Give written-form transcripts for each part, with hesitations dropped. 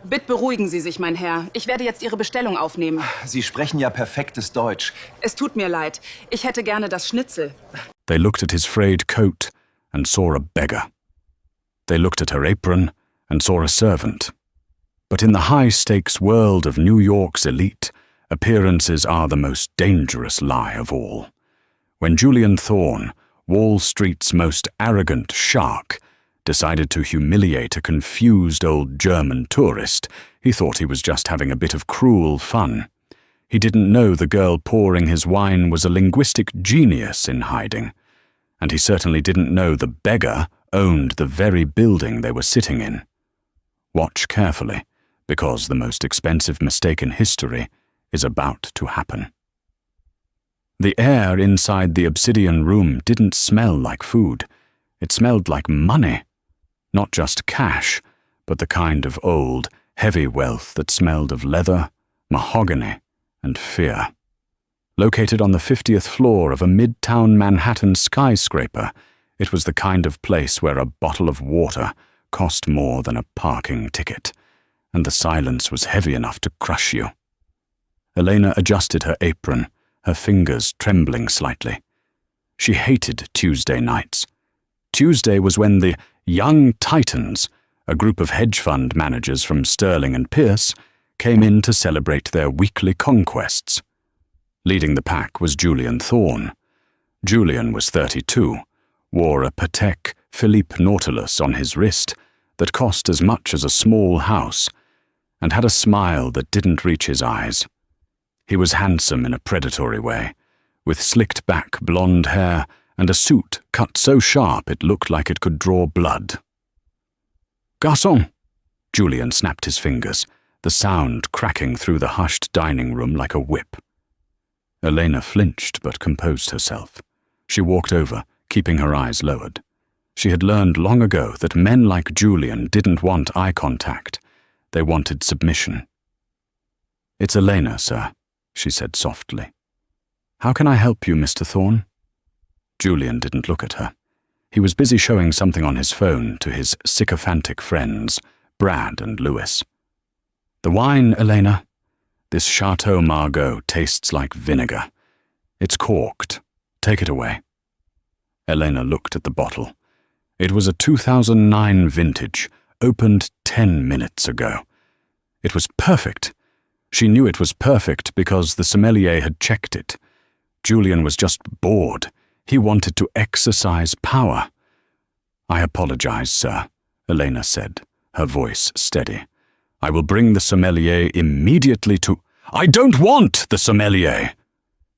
Bitte beruhigen Sie sich, mein Herr. Ich werde jetzt Ihre Bestellung aufnehmen. Sie sprechen ja perfektes Deutsch. Es tut mir leid. Ich hätte gerne das Schnitzel. They looked at his frayed coat and saw a beggar. They looked at her apron and saw a servant. But in the high-stakes world of New York's elite, appearances are the most dangerous lie of all. When Julian Thorne, Wall Street's most arrogant shark, decided to humiliate a confused old German tourist, he thought he was just having a bit of cruel fun. He didn't know the girl pouring his wine was a linguistic genius in hiding, and he certainly didn't know the beggar owned the very building they were sitting in. Watch carefully, because the most expensive mistake in history is about to happen. The air inside the obsidian room didn't smell like food. It smelled like money. Not just cash, but the kind of old, heavy wealth that smelled of leather, mahogany, and fear. Located on the 50th floor of a midtown Manhattan skyscraper, it was the kind of place where a bottle of water cost more than a parking ticket, and the silence was heavy enough to crush you. Elena adjusted her apron, her fingers trembling slightly. She hated Tuesday nights. Tuesday was when the Young Titans, a group of hedge fund managers from Sterling and Pierce, came in to celebrate their weekly conquests. Leading the pack was Julian Thorne. Julian was 32, wore a Patek Philippe Nautilus on his wrist that cost as much as a small house, and had a smile that didn't reach his eyes. He was handsome in a predatory way, with slicked-back blonde hair and a suit cut so sharp it looked like it could draw blood. "Garçon!" Julian snapped his fingers, the sound cracking through the hushed dining room like a whip. Elena flinched but composed herself. She walked over, keeping her eyes lowered. She had learned long ago that men like Julian didn't want eye contact. They wanted submission. "It's Elena, sir," she said softly. "How can I help you, Mr. Thorne?" Julian didn't look at her. He was busy showing something on his phone to his sycophantic friends, Brad and Lewis. "The wine, Elena. This Chateau Margaux tastes like vinegar. It's corked. Take it away." Elena looked at the bottle. It was a 2009 vintage, opened 10 minutes ago. It was perfect. She knew it was perfect because the sommelier had checked it. Julian was just bored. He wanted to exercise power. "I apologize, sir," Elena said, her voice steady. "I will bring the sommelier immediately to—" "I don't want the sommelier!"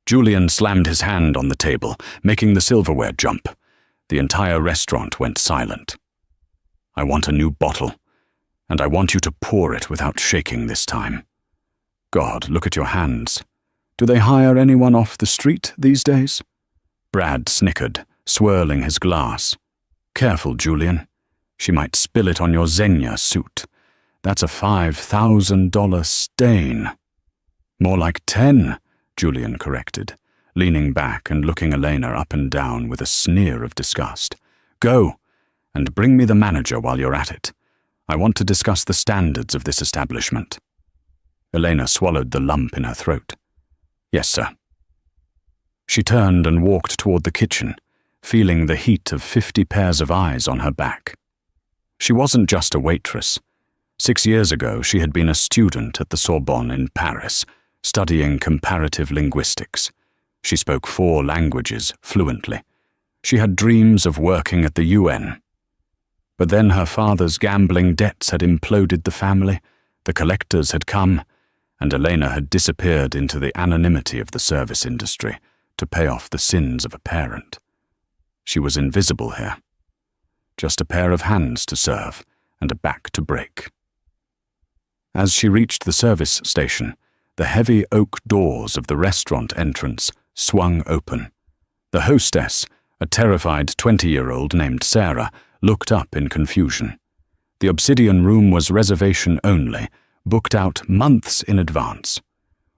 Julian slammed his hand on the table, making the silverware jump. The entire restaurant went silent. "I want a new bottle, and I want you to pour it without shaking this time. God, look at your hands. Do they hire anyone off the street these days?" Brad snickered, swirling his glass. "Careful, Julian. She might spill it on your Xenia suit. That's a $5,000 stain." "More like 10, Julian corrected, leaning back and looking Elena up and down with a sneer of disgust. "Go, and bring me the manager while you're at it. I want to discuss the standards of this establishment." Elena swallowed the lump in her throat. "Yes, sir." She turned and walked toward the kitchen, feeling the heat of 50 pairs of eyes on her back. She wasn't just a waitress. 6 years ago, she had been a student at the Sorbonne in Paris, studying comparative linguistics. She spoke 4 languages fluently. She had dreams of working at the UN. But then her father's gambling debts had imploded the family, the collectors had come, and Elena had disappeared into the anonymity of the service industry to pay off the sins of a parent. She was invisible here. Just a pair of hands to serve and a back to break. As she reached the service station, the heavy oak doors of the restaurant entrance swung open. The hostess, a terrified 20-year-old named Sarah, looked up in confusion. The obsidian room was reservation only, booked out months in advance.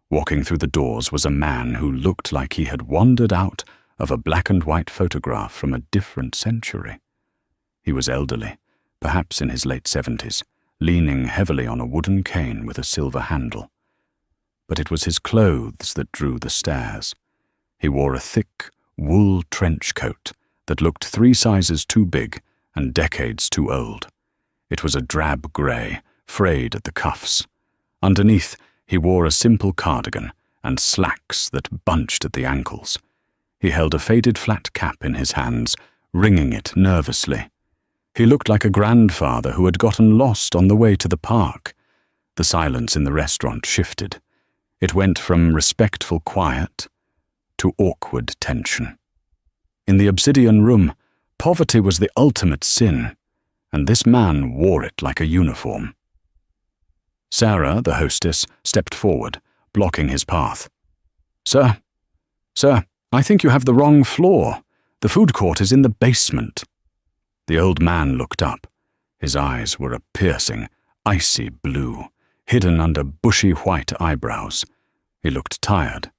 Walking through the doors was a man who looked like he had wandered out of a black-and-white photograph from a different century. He was elderly, perhaps in his late 70s, leaning heavily on a wooden cane with a silver handle. But it was his clothes that drew the stares. He wore a thick, wool trench coat that looked 3 sizes too big and decades too old. It was a drab grey, frayed at the cuffs. Underneath, he wore a simple cardigan and slacks that bunched at the ankles. He held a faded flat cap in his hands, wringing it nervously. He looked like a grandfather who had gotten lost on the way to the park. The silence in the restaurant shifted. It went from respectful quiet to awkward tension. In the obsidian room, poverty was the ultimate sin, and this man wore it like a uniform. Sarah, the hostess, stepped forward, blocking his path. Sir, I think you have the wrong floor. The food court is in the basement." The old man looked up. His eyes were a piercing, icy blue, hidden under bushy white eyebrows. He looked tired.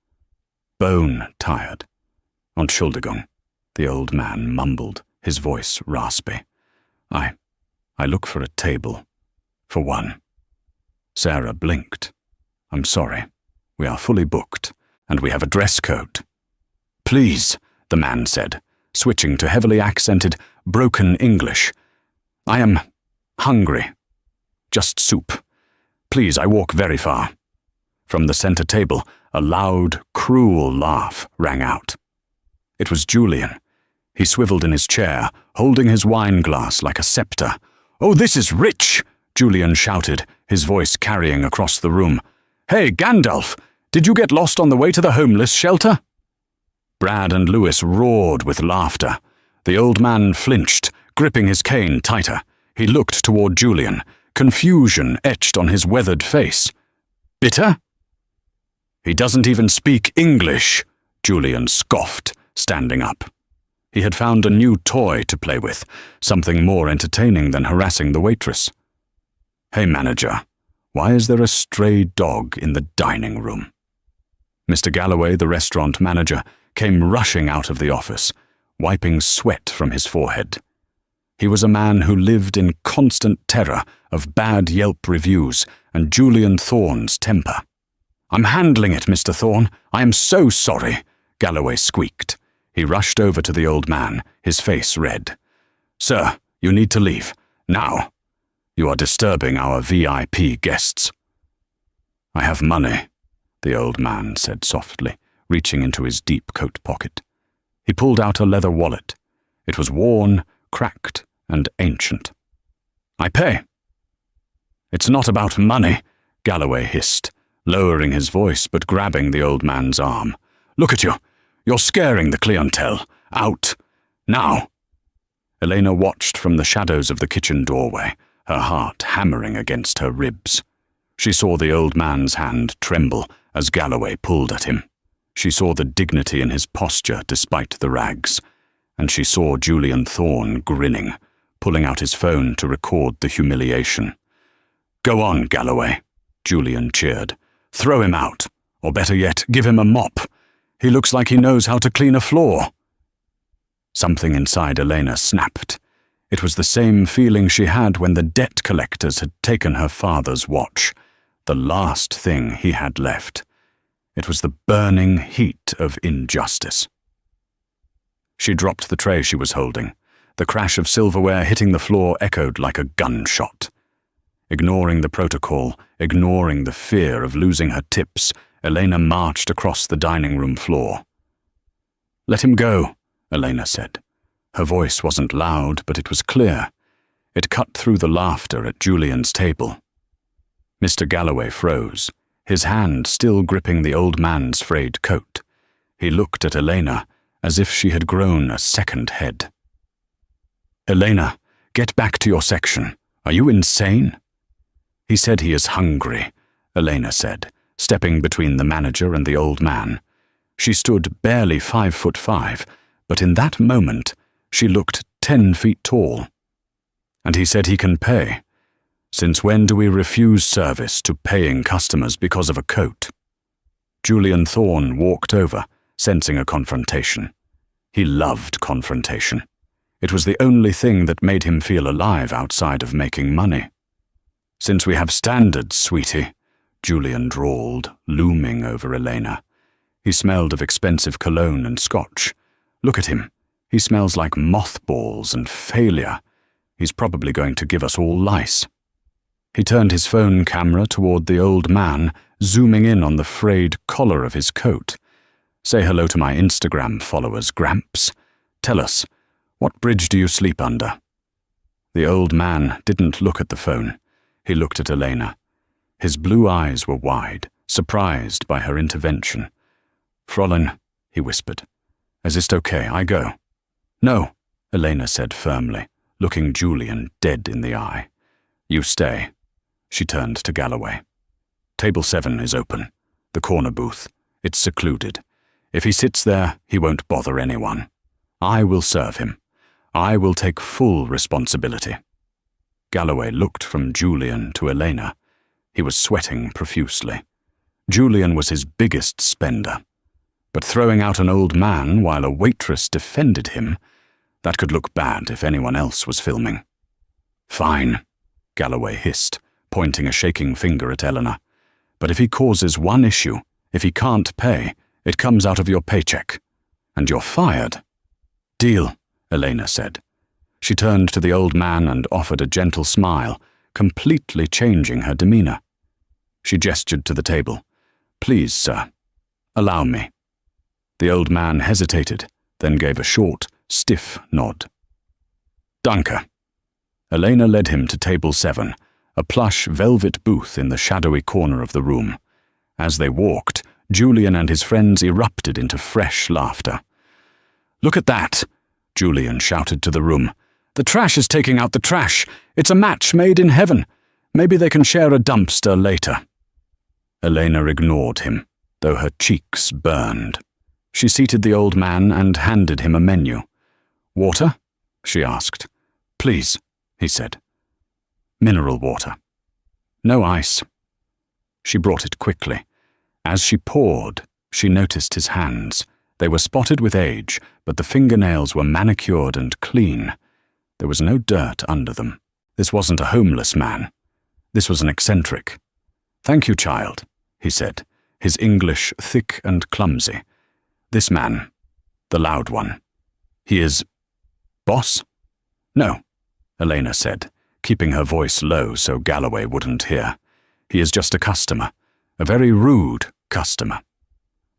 Bone tired. "Entschuldigung," the old man mumbled, his voice raspy. I look for a table. For one." Sarah blinked. "I'm sorry. We are fully booked, and we have a dress code." "Please," the man said, switching to heavily accented, broken English. "I am hungry. Just soup. Please, I walk very far." From the center table, a loud, cruel laugh rang out. It was Julian. He swiveled in his chair, holding his wine glass like a scepter. "Oh, this is rich!" Julian shouted, his voice carrying across the room. "Hey, Gandalf! Did you get lost on the way to the homeless shelter?" Brad and Lewis roared with laughter. The old man flinched, gripping his cane tighter. He looked toward Julian, confusion etched on his weathered face. "Bitter?" "He doesn't even speak English," Julian scoffed, standing up. He had found a new toy to play with, something more entertaining than harassing the waitress. "Hey, manager, why is there a stray dog in the dining room?" Mr. Galloway, the restaurant manager, came rushing out of the office, wiping sweat from his forehead. He was a man who lived in constant terror of bad Yelp reviews and Julian Thorne's temper. "I'm handling it, Mr. Thorne. I am so sorry," Galloway squeaked. He rushed over to the old man, his face red. "Sir, you need to leave. Now. You are disturbing our VIP guests." "I have money," the old man said softly, reaching into his deep coat pocket. He pulled out a leather wallet. It was worn, cracked, and ancient. "I pay." "It's not about money," Galloway hissed, lowering his voice but grabbing the old man's arm. "Look at you. You're scaring the clientele. Out. Now." Elena watched from the shadows of the kitchen doorway, her heart hammering against her ribs. She saw the old man's hand tremble as Galloway pulled at him. She saw the dignity in his posture despite the rags, and she saw Julian Thorne grinning, pulling out his phone to record the humiliation. "Go on, Galloway," Julian cheered. "Throw him out, or better yet, give him a mop. He looks like he knows how to clean a floor." Something inside Elena snapped. It was the same feeling she had when the debt collectors had taken her father's watch, the last thing he had left. It was the burning heat of injustice. She dropped the tray she was holding. The crash of silverware hitting the floor echoed like a gunshot. Ignoring the protocol, ignoring the fear of losing her tips, Elena marched across the dining room floor. "Let him go," Elena said. Her voice wasn't loud, but it was clear. It cut through the laughter at Julian's table. Mr. Galloway froze, his hand still gripping the old man's frayed coat. He looked at Elena as if she had grown a second head. "Elena, get back to your section. Are you insane?" "He said he is hungry," Elena said, stepping between the manager and the old man. She stood barely 5'5", but in that moment she looked 10 feet tall. "And he said he can pay. Since when do we refuse service to paying customers because of a coat?" Julian Thorne walked over, sensing a confrontation. He loved confrontation. It was the only thing that made him feel alive outside of making money. Since we have standards, sweetie, Julian drawled, looming over Elena. He smelled of expensive cologne and scotch. Look at him. He smells like mothballs and failure. He's probably going to give us all lice. He turned his phone camera toward the old man, zooming in on the frayed collar of his coat. Say hello to my Instagram followers, Gramps. Tell us, what bridge do you sleep under? The old man didn't look at the phone. He looked at Elena. His blue eyes were wide, surprised by her intervention. Fräulein, he whispered. Is it okay? I go. No, Elena said firmly, looking Julian dead in the eye. You stay. She turned to Galloway. Table 7 is open. The corner booth. It's secluded. If he sits there, he won't bother anyone. I will serve him. I will take full responsibility. Galloway looked from Julian to Elena. He was sweating profusely. Julian was his biggest spender. But throwing out an old man while a waitress defended him, that could look bad if anyone else was filming. Fine, Galloway hissed, pointing a shaking finger at Eleanor. But if he causes one issue, if he can't pay, it comes out of your paycheck. And you're fired. Deal, Elena said. She turned to the old man and offered a gentle smile, completely changing her demeanor. She gestured to the table. Please, sir. Allow me. The old man hesitated, then gave a short, stiff nod. Danke. Elena led him to table 7, a plush velvet booth in the shadowy corner of the room. As they walked, Julian and his friends erupted into fresh laughter. Look at that, Julian shouted to the room. The trash is taking out the trash. It's a match made in heaven. Maybe they can share a dumpster later. Elena ignored him, though her cheeks burned. She seated the old man and handed him a menu. Water? She asked. Please, he said. Mineral water. No ice. She brought it quickly. As she poured, she noticed his hands. They were spotted with age, but the fingernails were manicured and clean. There was no dirt under them. This wasn't a homeless man. This was an eccentric. Thank you, child, he said, his English thick and clumsy. This man, the loud one, he is... boss? No, Elena said, keeping her voice low so Galloway wouldn't hear. He is just a customer, a very rude customer.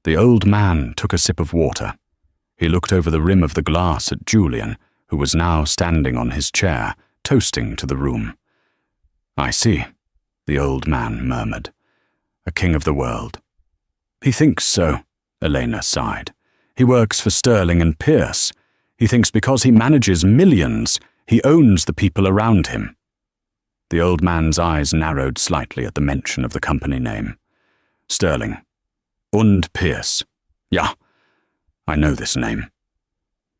The old man took a sip of water. He looked over the rim of the glass at Julian, who was now standing on his chair, toasting to the room. I see, the old man murmured. A king of the world. He thinks so, Elena sighed. He works for Sterling and Pierce. He thinks because he manages millions, he owns the people around him. The old man's eyes narrowed slightly at the mention of the company name. Sterling. Und Pierce. Ja, I know this name.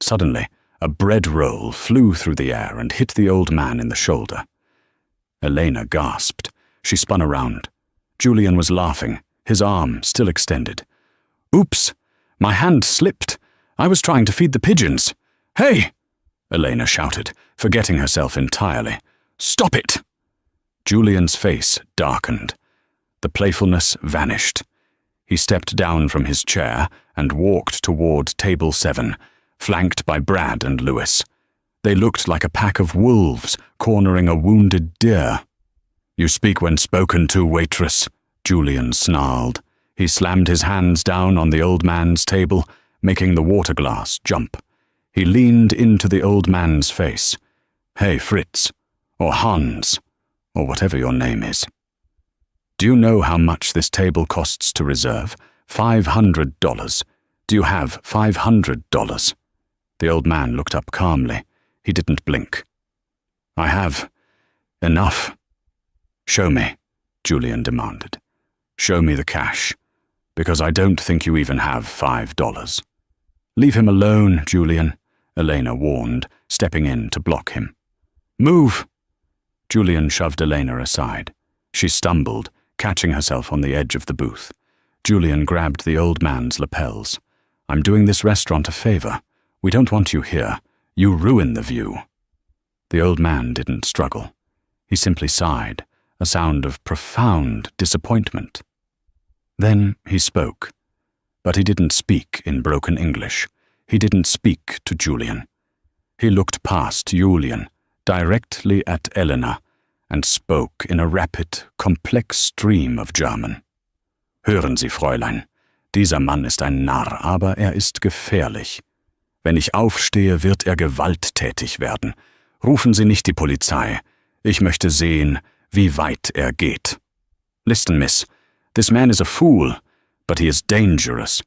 Suddenly, a bread roll flew through the air and hit the old man in the shoulder. Elena gasped. She spun around. Julian was laughing, his arm still extended. Oops, my hand slipped. I was trying to feed the pigeons. Hey! Elena shouted, forgetting herself entirely. Stop it! Julian's face darkened. The playfulness vanished. He stepped down from his chair and walked toward table 7, flanked by Brad and Lewis. They looked like a pack of wolves cornering a wounded deer. You speak when spoken to, waitress, Julian snarled. He slammed his hands down on the old man's table, making the water glass jump. He leaned into the old man's face. Hey, Fritz, or Hans, or whatever your name is. Do you know how much this table costs to reserve? $500. Do you have $500? The old man looked up calmly. He didn't blink. I have enough. Show me, Julian demanded. Show me the cash, because I don't think you even have $5. Leave him alone, Julian, Elena warned, stepping in to block him. Move! Julian shoved Elena aside. She stumbled, catching herself on the edge of the booth. Julian grabbed the old man's lapels. I'm doing this restaurant a favor. We don't want you here. You ruin the view. The old man didn't struggle. He simply sighed, a sound of profound disappointment. Then he spoke, but he didn't speak in broken English. He didn't speak to Julian. He looked past Julian, directly at Elena, and spoke in a rapid, komplex stream of German. Hören Sie, Fräulein, dieser Mann ist ein Narr, aber er ist gefährlich. Wenn ich aufstehe, wird er gewalttätig werden. Rufen Sie nicht die Polizei. Ich möchte sehen, wie weit er geht. Listen, miss, this man is a fool, but he is dangerous.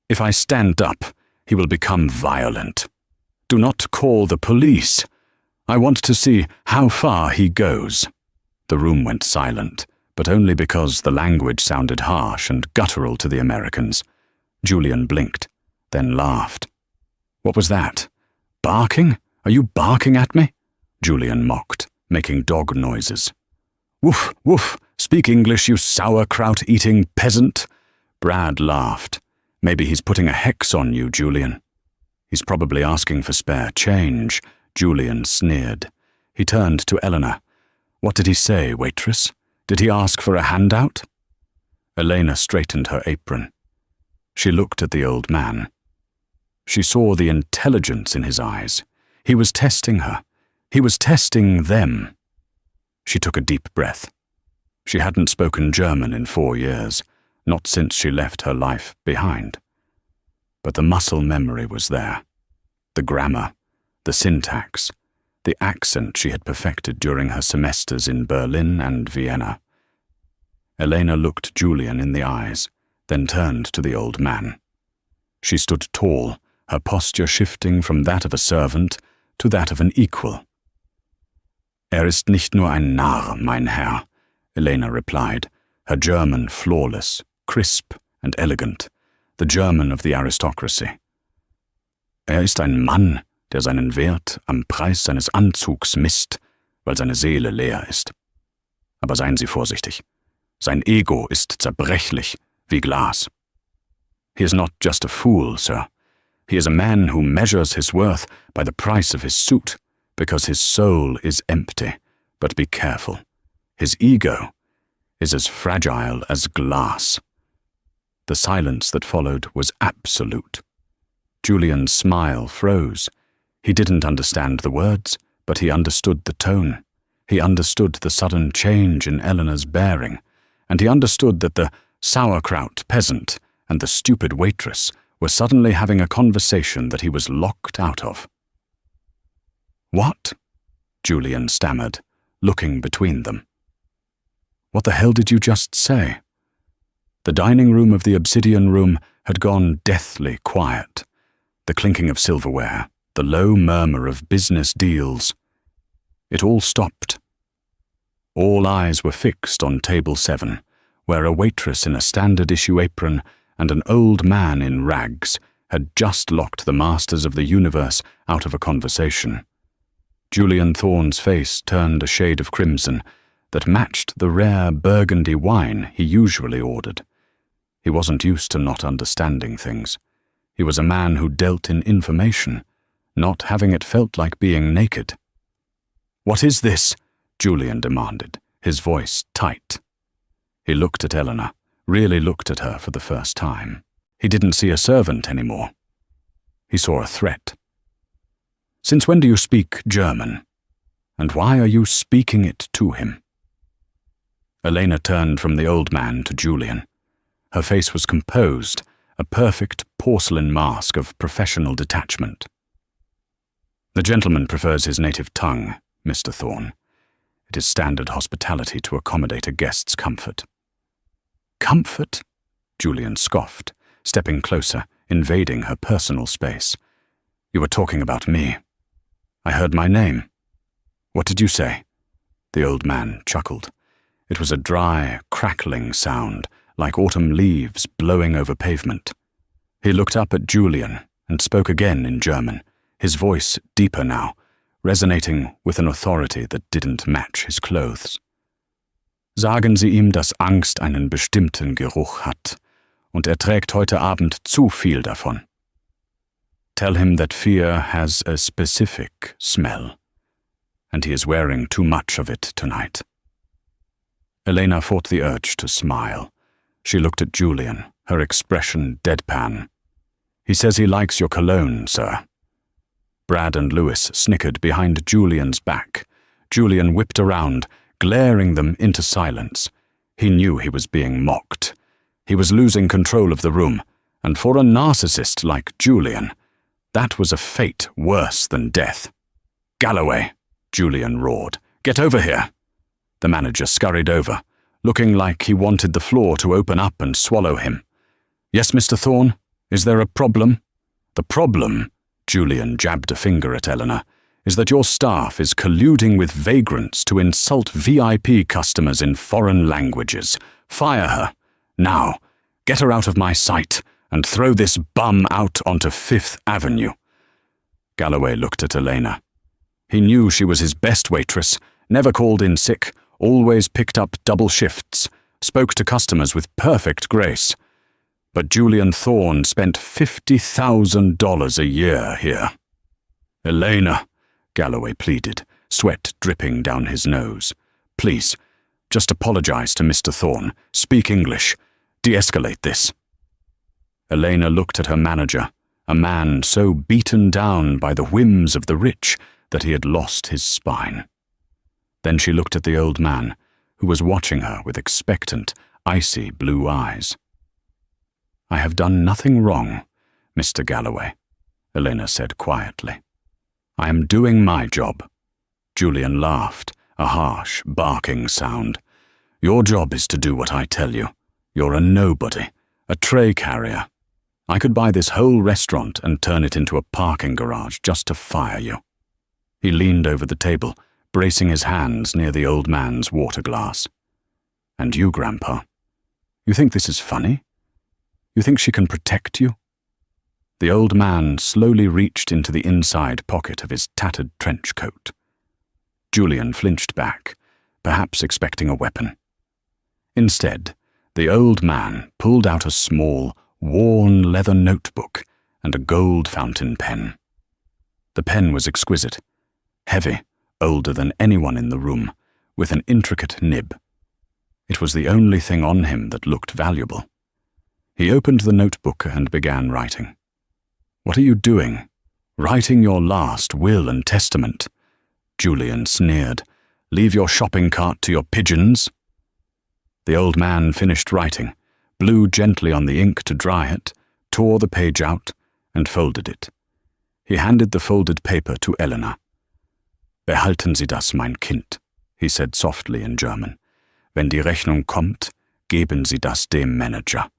If I stand up, he will become violent. Do not call the police. I want to see how far he goes. The room went silent, but only because the language sounded harsh and guttural to the Americans. Julian blinked, then laughed. What was that? Barking? Are you barking at me? Julian mocked, making dog noises. Woof, woof, speak English, you sauerkraut-eating peasant. Brad laughed. Maybe he's putting a hex on you, Julian. He's probably asking for spare change, Julian sneered. He turned to Elena. What did he say, waitress? Did he ask for a handout? Elena straightened her apron. She looked at the old man. She saw the intelligence in his eyes. He was testing her. He was testing them. She took a deep breath. She hadn't spoken German in 4 years, not since she left her life behind. But the muscle memory was there. The grammar, the syntax, the accent she had perfected during her semesters in Berlin and Vienna. Elena looked Julian in the eyes, then turned to the old man. She stood tall, her posture shifting from that of a servant to that of an equal. Er ist nicht nur ein Narr, mein Herr, Elena replied, her German flawless, crisp and elegant, the German of the aristocracy. Er ist ein Mann, der seinen Wert am Preis seines Anzugs misst, weil seine Seele leer ist. Aber seien Sie vorsichtig. Sein Ego ist zerbrechlich, wie Glas. He is not just a fool, sir. He is a man who measures his worth by the price of his suit, because his soul is empty. But be careful. His ego is as fragile as glass. The silence that followed was absolute. Julian's smile froze. He didn't understand the words, but he understood the tone. He understood the sudden change in Eleanor's bearing, and he understood that the sauerkraut peasant and the stupid waitress were suddenly having a conversation that he was locked out of. What? Julian stammered, looking between them. What the hell did you just say? The dining room of the obsidian room had gone deathly quiet. The clinking of silverware, the low murmur of business deals. It all stopped. All eyes were fixed on table 7, where a waitress in a standard-issue apron and an old man in rags had just locked the masters of the universe out of a conversation. Julian Thorne's face turned a shade of crimson that matched the rare burgundy wine he usually ordered. He wasn't used to not understanding things. He was a man who dealt in information, not having it felt like being naked. "What is this?" Julian demanded, his voice tight. He looked at Eleanor, really looked at her for the first time. He didn't see a servant anymore. He saw a threat. "Since when do you speak German? And why are you speaking it to him?" Elena turned from the old man to Julian. Her face was composed, a perfect porcelain mask of professional detachment. "The gentleman prefers his native tongue, Mr. Thorne. It is standard hospitality to accommodate a guest's comfort." "Comfort?" Julian scoffed, stepping closer, invading her personal space. "You were talking about me. I heard my name. What did you say?" The old man chuckled. It was a dry, crackling sound, like autumn leaves blowing over pavement. He looked up at Julian and spoke again in German, his voice deeper now, resonating with an authority that didn't match his clothes. "Sagen Sie ihm, dass Angst einen bestimmten Geruch hat, und trägt heute Abend zu viel davon. Tell him that fear has a specific smell, and he is wearing too much of it tonight." Elena fought the urge to smile. She looked at Julian, her expression deadpan. "He says he likes your cologne, sir." Brad and Lewis snickered behind Julian's back. Julian whipped around, glaring them into silence. He knew he was being mocked. He was losing control of the room, and for a narcissist like Julian, that was a fate worse than death. "Galloway," Julian roared, "get over here." The manager scurried over, looking like he wanted the floor to open up and swallow him. "Yes, Mr. Thorne? Is there a problem?" "The problem," Julian jabbed a finger at Eleanor, "is that your staff is colluding with vagrants to insult VIP customers in foreign languages. Fire her. Now, get her out of my sight and throw this bum out onto 5th Avenue. Galloway looked at Elena. He knew she was his best waitress, never called in sick, always picked up double shifts, spoke to customers with perfect grace. But Julian Thorne spent $50,000 a year here. "Elena," Galloway pleaded, sweat dripping down his nose. "Please, just apologize to Mr. Thorne. Speak English. De-escalate this." Elena looked at her manager, a man so beaten down by the whims of the rich that he had lost his spine. Then she looked at the old man, who was watching her with expectant, icy blue eyes. "I have done nothing wrong, Mr. Galloway," Elena said quietly. "I am doing my job." Julian laughed, a harsh, barking sound. "Your job is to do what I tell you. You're a nobody, a tray carrier. I could buy this whole restaurant and turn it into a parking garage just to fire you." He leaned over the table, bracing his hands near the old man's water glass. "And you, Grandpa, you think this is funny? You think she can protect you?" The old man slowly reached into the inside pocket of his tattered trench coat. Julian flinched back, perhaps expecting a weapon. Instead, the old man pulled out a small, worn leather notebook and a gold fountain pen. The pen was exquisite, heavy, older than anyone in the room, with an intricate nib. It was the only thing on him that looked valuable. He opened the notebook and began writing. "What are you doing? Writing your last will and testament?" Julian sneered. "Leave your shopping cart to your pigeons." The old man finished writing, blew gently on the ink to dry it, tore the page out, and folded it. He handed the folded paper to Eleanor. "Behalten Sie das, mein Kind," he said softly in German. "Wenn die Rechnung kommt, geben Sie das dem Manager,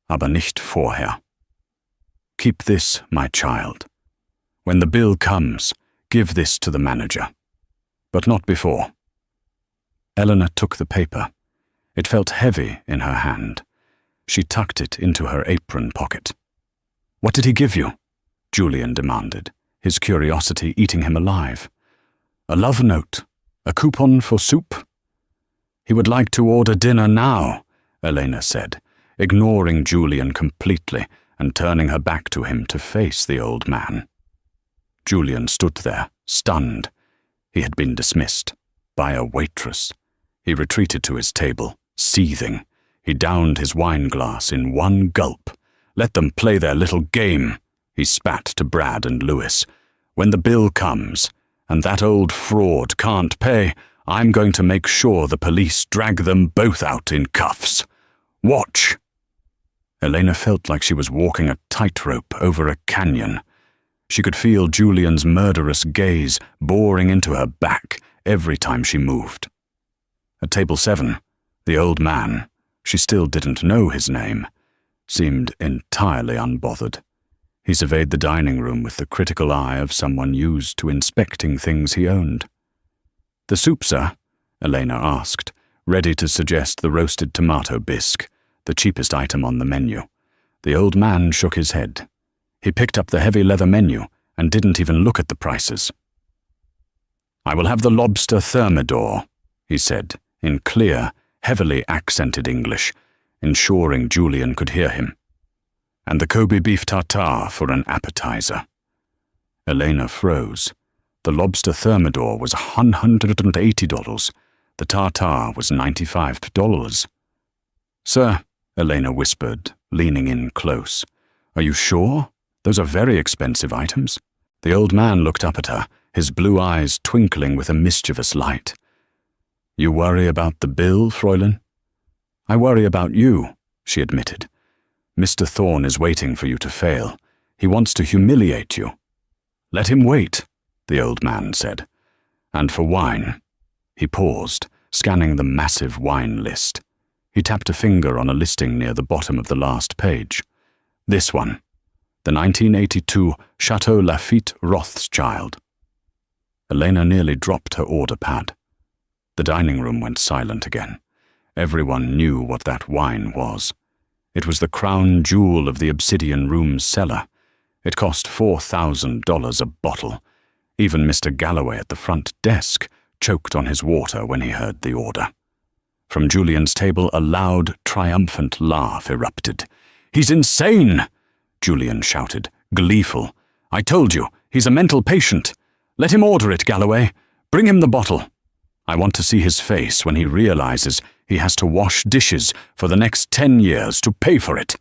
aber nicht vorher. Keep this, my child. When the bill comes, give this to the manager, but not before." Eleanor took the paper. It felt heavy in her hand. She tucked it into her apron pocket. "What did he give you?" Julian demanded, his curiosity eating him alive. "A love note? A coupon for soup?" "He would like to order dinner now," Elena said, ignoring Julian completely and turning her back to him to face the old man. Julian stood there, stunned. He had been dismissed by a waitress. He retreated to his table, seething. He downed his wine glass in one gulp. "Let them play their little game," he spat to Brad and Lewis. "When the bill comes, and that old fraud can't pay, I'm going to make sure the police drag them both out in cuffs. Watch." Elena felt like she was walking a tightrope over a canyon. She could feel Julian's murderous gaze boring into her back every time she moved. At table 7, the old man, she still didn't know his name, seemed entirely unbothered. He surveyed the dining room with the critical eye of someone used to inspecting things he owned. "The soup, sir?" Elena asked, ready to suggest the roasted tomato bisque, the cheapest item on the menu. The old man shook his head. He picked up the heavy leather menu and didn't even look at the prices. "I will have the lobster thermidor," he said, in clear, heavily accented English, ensuring Julian could hear him. "And the Kobe beef tartare for an appetizer." Elena froze. The lobster thermidor was $180, The tartar was $95. "Sir," Elena whispered, leaning in close, "are you sure? Those are very expensive items." The old man looked up at her, his blue eyes twinkling with a mischievous light. "You worry about the bill, Fräulein?" "I worry about you," she admitted. "Mr. Thorne is waiting for you to fail. He wants to humiliate you." "Let him wait," the old man said. "And for wine." He paused, scanning the massive wine list. He tapped a finger on a listing near the bottom of the last page. "This one. The 1982 Chateau Lafite Rothschild." Elena nearly dropped her order pad. The dining room went silent again. Everyone knew what that wine was. It was the crown jewel of the Obsidian Room's cellar. It cost $4,000 a bottle. Even Mr. Galloway at the front desk choked on his water when he heard the order. From Julian's table, a loud, triumphant laugh erupted. "He's insane!" Julian shouted, gleeful. "I told you, he's a mental patient. Let him order it, Galloway. Bring him the bottle. I want to see his face when he realizes he has to wash dishes for the next 10 years to pay for it."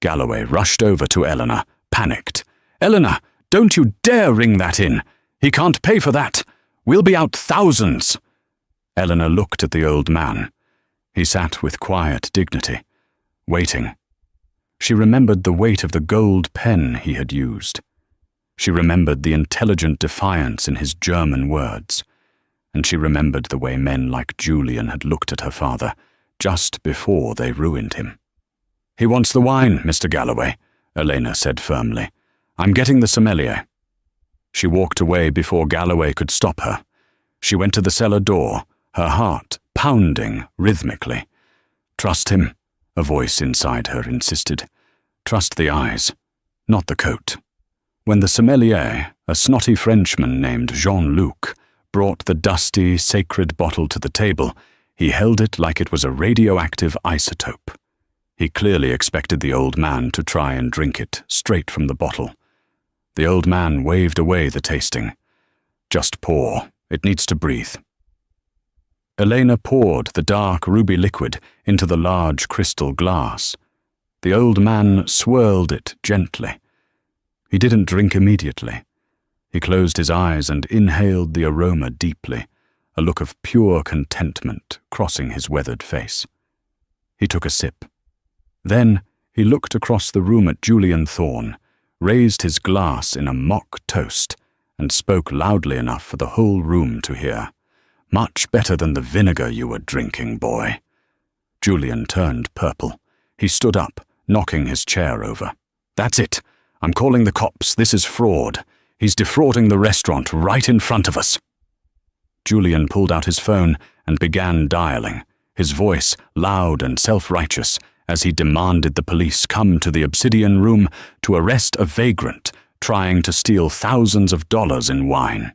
Galloway rushed over to Eleanor, panicked. "Eleanor, don't you dare ring that in. He can't pay for that. We'll be out thousands." Eleanor looked at the old man. He sat with quiet dignity, waiting. She remembered the weight of the gold pen he had used. She remembered the intelligent defiance in his German words. And she remembered the way men like Julian had looked at her father just before they ruined him. "He wants the wine, Mr. Galloway," Elena said firmly. "I'm getting the sommelier." She walked away before Galloway could stop her. She went to the cellar door, her heart pounding rhythmically. "Trust him," a voice inside her insisted. "Trust the eyes, not the coat." When the sommelier, a snotty Frenchman named Jean-Luc, brought the dusty, sacred bottle to the table, he held it like it was a radioactive isotope. He clearly expected the old man to try and drink it straight from the bottle. The old man waved away the tasting. "Just pour. It needs to breathe." Elena poured the dark ruby liquid into the large crystal glass. The old man swirled it gently. He didn't drink immediately. He closed his eyes and inhaled the aroma deeply, a look of pure contentment crossing his weathered face. He took a sip. Then he looked across the room at Julian Thorne, raised his glass in a mock toast, and spoke loudly enough for the whole room to hear. "Much better than the vinegar you were drinking, boy." Julian turned purple. He stood up, knocking his chair over. "That's it. I'm calling the cops. This is fraud. He's defrauding the restaurant right in front of us." Julian pulled out his phone and began dialing, his voice loud and self-righteous, as he demanded the police come to the Obsidian Room to arrest a vagrant trying to steal thousands of dollars in wine.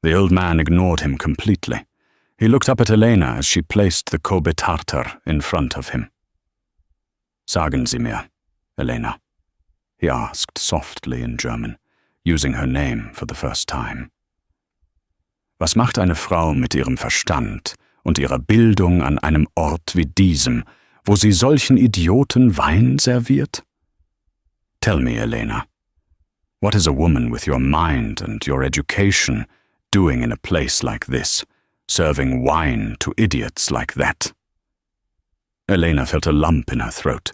The old man ignored him completely. He looked up at Elena as she placed the Kobe Tartar in front of him. "Sagen Sie mir, Elena," he asked softly in German, using her name for the first time. "Was macht eine Frau mit ihrem Verstand und ihrer Bildung an einem Ort wie diesem, wo sie solchen Idioten Wein serviert? Tell me, Elena, what is a woman with your mind and your education doing in a place like this, serving wine to idiots like that?" Elena felt a lump in her throat.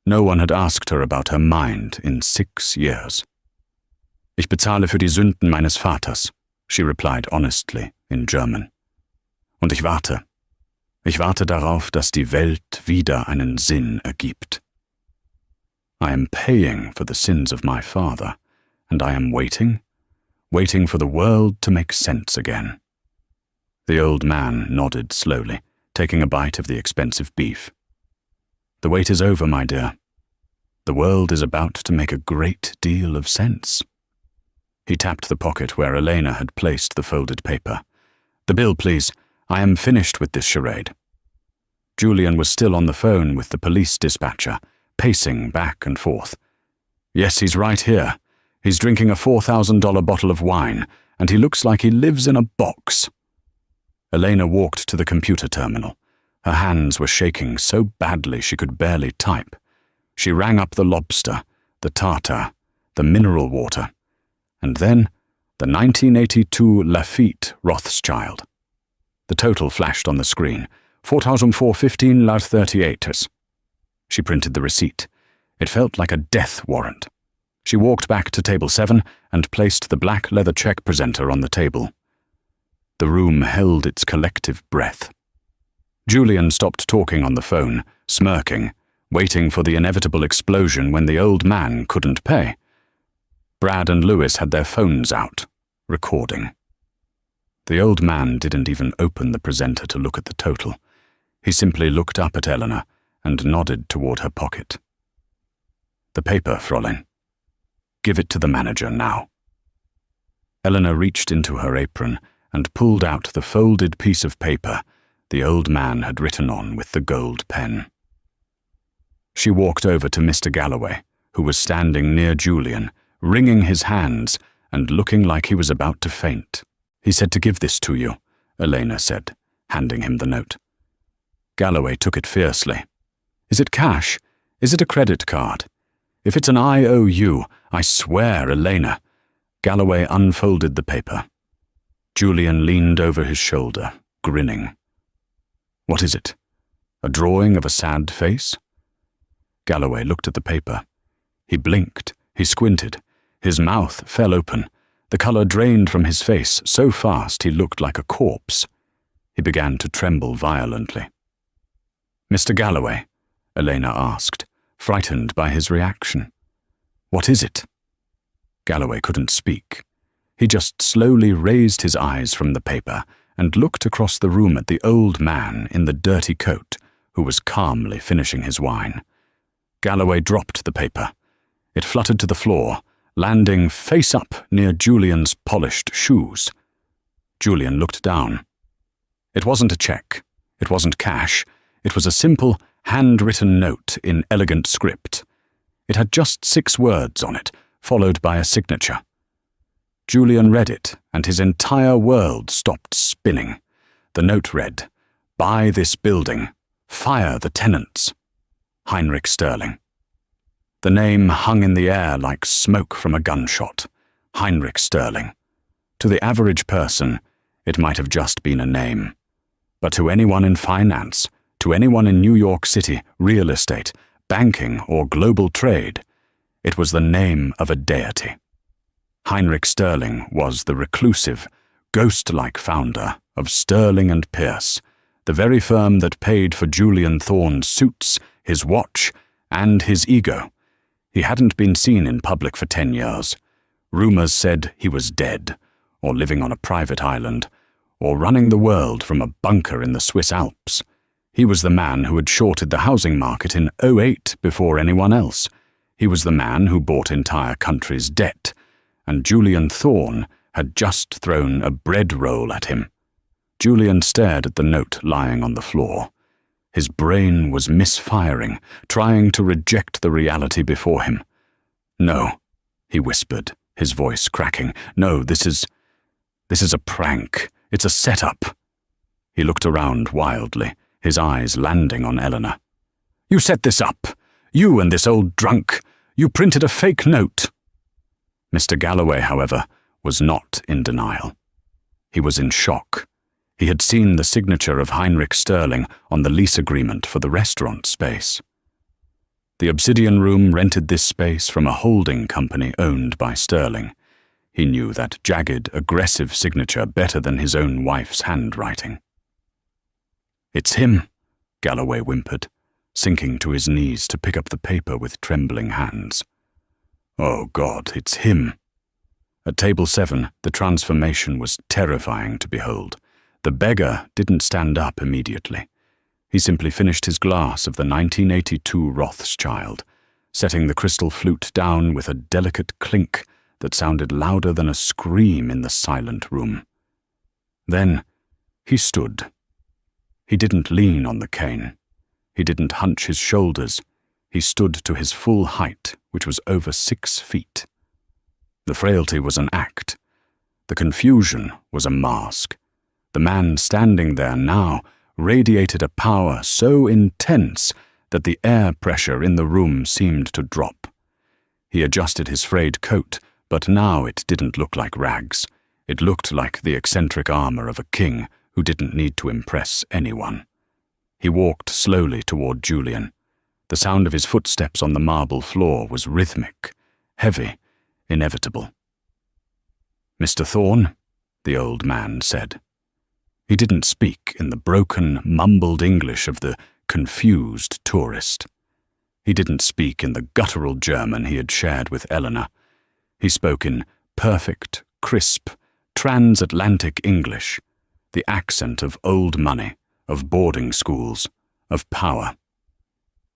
No one had asked her about her mind in 6 years. "Ich bezahle für die Sünden meines Vaters," she replied honestly in German. "Und ich warte. Ich warte darauf, dass die Welt wieder einen Sinn ergibt. I am paying for the sins of my father, and I am waiting for the world to make sense again." The old man nodded slowly, taking a bite of the expensive beef. "The wait is over, my dear. The world is about to make a great deal of sense." He tapped the pocket where Elena had placed the folded paper. "The bill, please. I am finished with this charade." Julian was still on the phone with the police dispatcher, pacing back and forth. "Yes, he's right here. He's drinking a $4,000 bottle of wine, and he looks like he lives in a box." Elena walked to the computer terminal. Her hands were shaking so badly she could barely type. She rang up the lobster, the tartar, the mineral water, and then the 1982 Lafitte Rothschild. The total flashed on the screen, 4,415 la 38. She printed the receipt. It felt like a death warrant. She walked back to table 7 and placed the black leather check presenter on the table. The room held its collective breath. Julian stopped talking on the phone, smirking, waiting for the inevitable explosion when the old man couldn't pay. Brad and Lewis had their phones out, recording. The old man didn't even open the presenter to look at the total. He simply looked up at Eleanor and nodded toward her pocket. "The paper, Fräulein. Give it to the manager now." Eleanor reached into her apron and pulled out the folded piece of paper the old man had written on with the gold pen. She walked over to Mr. Galloway, who was standing near Julian, wringing his hands and looking like he was about to faint. "He said to give this to you," Elena said, handing him the note. Galloway took it fiercely. "Is it cash? Is it a credit card? If it's an IOU, I swear, Elena." Galloway unfolded the paper. Julian leaned over his shoulder, grinning. "What is it? A drawing of a sad face?" Galloway looked at the paper. He blinked, he squinted. His mouth fell open. The color drained from his face so fast he looked like a corpse. He began to tremble violently. "Mr. Galloway," Elena asked, frightened by his reaction. "What is it?" Galloway couldn't speak. He just slowly raised his eyes from the paper and looked across the room at the old man in the dirty coat, who was calmly finishing his wine. Galloway dropped the paper. It fluttered to the floor, landing face up near Julian's polished shoes. Julian looked down. It wasn't a check. It wasn't cash. It was a simple, handwritten note in elegant script. It had just 6 words on it, followed by a signature. Julian read it, and his entire world stopped spinning. The note read, "Buy this building. Fire the tenants. Heinrich Sterling." The name hung in the air like smoke from a gunshot. Heinrich Sterling. To the average person, it might have just been a name. But to anyone in finance, to anyone in New York City, real estate, banking, or global trade, it was the name of a deity. Heinrich Sterling was the reclusive, ghost-like founder of Sterling and Pierce, the very firm that paid for Julian Thorne's suits, his watch, and his ego. He hadn't been seen in public for 10 years. Rumors said he was dead, or living on a private island, or running the world from a bunker in the Swiss Alps. He was the man who had shorted the housing market in 2008 before anyone else. He was the man who bought entire countries' debt, and Julian Thorne had just thrown a bread roll at him. Julian stared at the note lying on the floor. His brain was misfiring, trying to reject the reality before him. "No," he whispered, his voice cracking. "No, this is a prank. It's a setup." He looked around wildly, his eyes landing on Eleanor. "You set this up. You and this old drunk. You printed a fake note." Mr. Galloway, however, was not in denial. He was in shock. He had seen the signature of Heinrich Sterling on the lease agreement for the restaurant space. The Obsidian Room rented this space from a holding company owned by Sterling. He knew that jagged, aggressive signature better than his own wife's handwriting. "It's him," Galloway whimpered, sinking to his knees to pick up the paper with trembling hands. "Oh God, it's him." At table 7, the transformation was terrifying to behold. The beggar didn't stand up immediately. He simply finished his glass of the 1982 Rothschild, setting the crystal flute down with a delicate clink that sounded louder than a scream in the silent room. Then he stood. He didn't lean on the cane. He didn't hunch his shoulders. He stood to his full height, which was over 6 feet. The frailty was an act. The confusion was a mask. The man standing there now radiated a power so intense that the air pressure in the room seemed to drop. He adjusted his frayed coat, but now it didn't look like rags. It looked like the eccentric armor of a king who didn't need to impress anyone. He walked slowly toward Julian. The sound of his footsteps on the marble floor was rhythmic, heavy, inevitable. "Mr. Thorne," the old man said. He didn't speak in the broken, mumbled English of the confused tourist. He didn't speak in the guttural German he had shared with Eleanor. He spoke in perfect, crisp, transatlantic English, the accent of old money, of boarding schools, of power.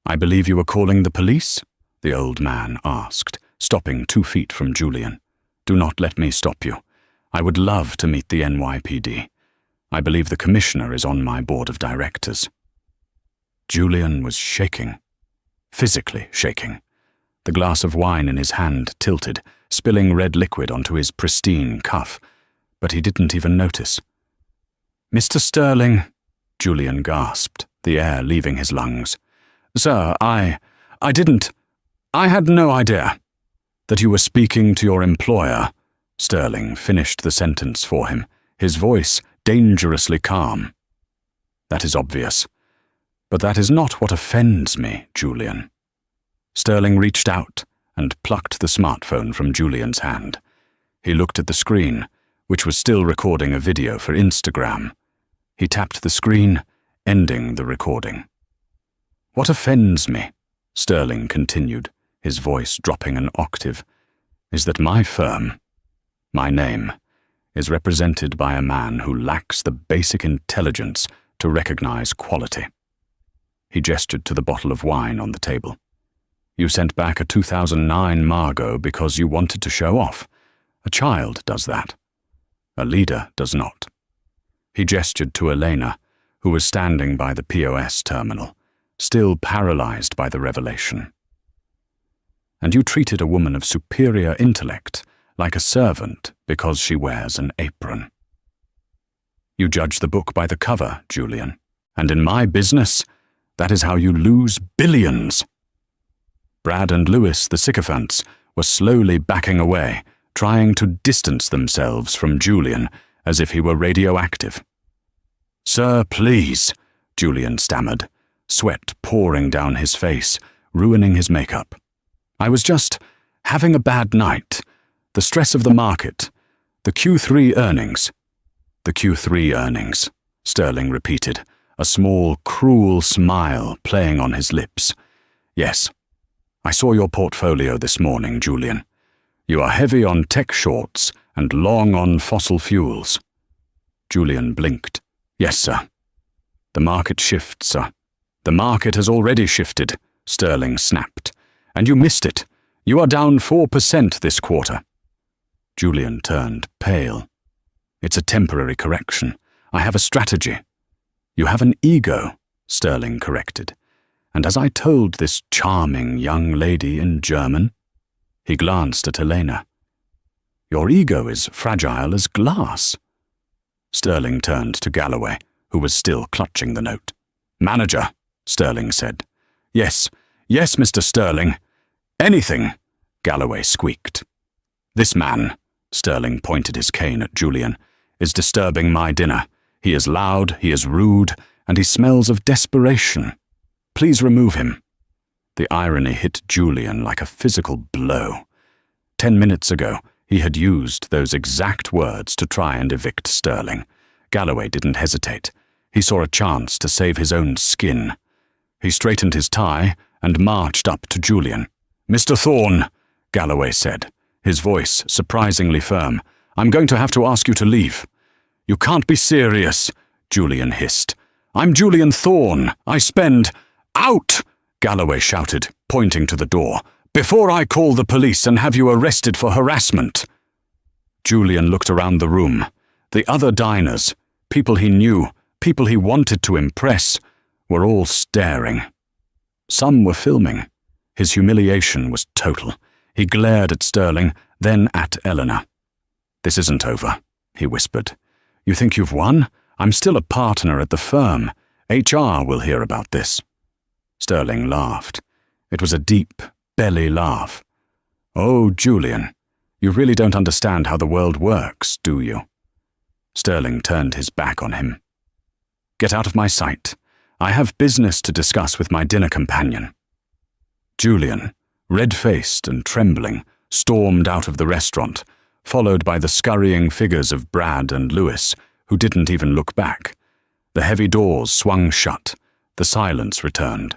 "I believe you were calling the police?" the old man asked, stopping 2 feet from Julian. "Do not let me stop you. I would love to meet the NYPD. I believe the commissioner is on my board of directors." Julian was shaking, physically shaking. The glass of wine in his hand tilted, spilling red liquid onto his pristine cuff, but he didn't even notice. "Mr. Sterling," Julian gasped, the air leaving his lungs. "Sir, I had no idea that you were speaking to your employer." Sterling finished the sentence for him, his voice dangerously calm. "That is obvious. But that is not what offends me, Julian." Sterling reached out and plucked the smartphone from Julian's hand. He looked at the screen, which was still recording a video for Instagram. He tapped the screen, ending the recording. "What offends me," Sterling continued, his voice dropping an octave, "is that my firm, my name, is represented by a man who lacks the basic intelligence to recognize quality." He gestured to the bottle of wine on the table. "You sent back a 2009 Margot because you wanted to show off. A child does that. A leader does not." He gestured to Elena, who was standing by the POS terminal, still paralyzed by the revelation. "And you treated a woman of superior intellect like a servant because she wears an apron. You judge the book by the cover, Julian, and in my business, that is how you lose billions." Brad and Lewis, the sycophants, were slowly backing away, trying to distance themselves from Julian as if he were radioactive. "Sir, please," Julian stammered, sweat pouring down his face, ruining his makeup. "I was just having a bad night. The stress of the market. The Q3 earnings." "The Q3 earnings," Sterling repeated, a small, cruel smile playing on his lips. "Yes, I saw your portfolio this morning, Julian. You are heavy on tech shorts and long on fossil fuels." Julian blinked. "Yes, sir." "The market shifts, sir." "The market has already shifted," Sterling snapped. "And you missed it. You are down 4% this quarter." Julian turned pale. "It's a temporary correction. I have a strategy." "You have an ego," Sterling corrected. "And as I told this charming young lady in German," he glanced at Elena, "your ego is fragile as glass." Sterling turned to Galloway, who was still clutching the note. "Manager," Sterling said. Yes, Mr. Sterling. Anything," Galloway squeaked. "This man," Sterling pointed his cane at Julian, "is disturbing my dinner. He is loud, he is rude, and he smells of desperation. Please remove him." The irony hit Julian like a physical blow. 10 minutes ago, he had used those exact words to try and evict Sterling. Galloway didn't hesitate. He saw a chance to save his own skin. He straightened his tie and marched up to Julian. "Mr. Thorne," Galloway said, his voice surprisingly firm, "I'm going to have to ask you to leave." "You can't be serious," Julian hissed. "I'm Julian Thorne. I spend—" "Out!" Galloway shouted, pointing to the door. "Before I call the police and have you arrested for harassment." Julian looked around the room. The other diners, people he knew, people he wanted to impress, were all staring. Some were filming. His humiliation was total. He glared at Sterling, then at Eleanor. "This isn't over," he whispered. "You think you've won? I'm still a partner at the firm. HR will hear about this." Sterling laughed. It was a deep, belly laugh. "Oh, Julian, you really don't understand how the world works, do you?" Sterling turned his back on him. "Get out of my sight. I have business to discuss with my dinner companion." Julian, red-faced and trembling, stormed out of the restaurant, followed by the scurrying figures of Brad and Lewis, who didn't even look back. The heavy doors swung shut. The silence returned.